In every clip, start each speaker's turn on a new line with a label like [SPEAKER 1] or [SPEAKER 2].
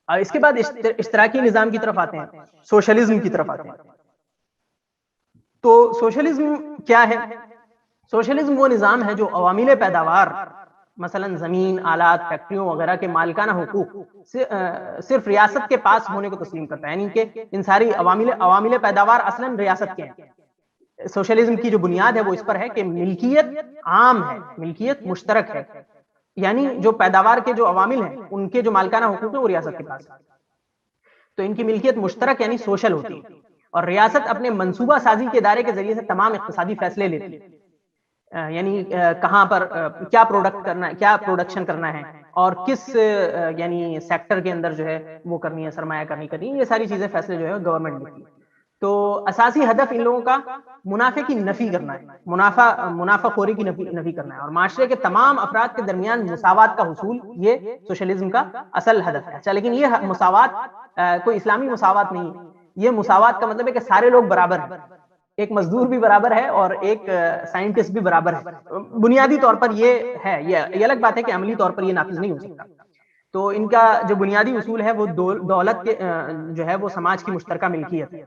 [SPEAKER 1] اس کے بعد اشتراکی نظام کی طرف آتے ہیں، سوشلزم کی طرف آتے ہیں۔ تو سوشلزم کیا ہے؟ سوشلزم وہ نظام ہے جو عوامل پیداوار، مثلا زمین، آلات، فیکٹریوں وغیرہ کے مالکانہ حقوق صرف ریاست کے پاس ہونے کو تسلیم کرتا ہے، یعنی کہ ان ساری عوامل پیداوار اصلا ریاست کے ہیں۔ سوشلزم کی جو بنیاد ہے وہ اس پر ہے کہ ملکیت عام ہے، ملکیت مشترک ہے، یعنی جو پیداوار کے جو عوامل ہیں ان کے جو مالکانہ حقوق ہیں وہ ریاست کے پاس ہے، تو ان کی ملکیت مشترک یعنی سوشل ہوتی ہے، اور ریاست اپنے منصوبہ سازی کے ادارے کے ذریعے سے تمام اقتصادی فیصلے لیتی ہے، یعنی کہاں پر کیا پروڈکٹ کرنا ہے، کیا پروڈکشن کرنا ہے، اور کس یعنی سیکٹر کے اندر جو ہے وہ کرنی ہے، سرمایہ کرنی ہے، یہ ساری چیزیں فیصلے جو ہے گورنمنٹ لیتی ہے۔ تو اساسی ہدف ان لوگوں کا منافع کی نفی کرنا ہے، منافع خوری کی نفی کرنا ہے، اور معاشرے کے تمام افراد کے درمیان مساوات کا حصول، یہ سوشلزم کا اصل ہدف ہے۔ اچھا، لیکن یہ مساوات کوئی اسلامی مساوات نہیں ہے، یہ مساوات کا مطلب ہے کہ سارے لوگ برابر ہیں، ایک مزدور بھی برابر ہے اور ایک سائنٹسٹ بھی برابر ہے، بنیادی طور پر یہ ہے، یہ الگ بات ہے کہ عملی طور پر یہ نافذ نہیں ہو سکتا۔ تو ان کا جو بنیادی اصول ہے وہ دولت کے جو ہے وہ سماج کی مشترکہ ملکیت ہے،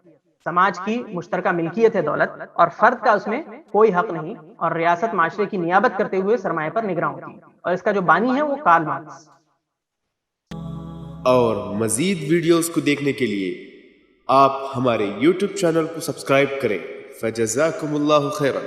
[SPEAKER 1] سماج کی مشترکہ ملکیت ہے دولت، اور فرد کا اس میں کوئی حق نہیں، اور ریاست معاشرے کی نیابت کرتے ہوئے سرمایہ پر نگراں ہوتی ہے، اور اس کا جو بانی ہے وہ کارل مارکس۔
[SPEAKER 2] اور مزید ویڈیوز کو دیکھنے کے لیے آپ ہمارے YouTube چینل کو سبسکرائب کریں۔ فجزاکم اللہ خیرا۔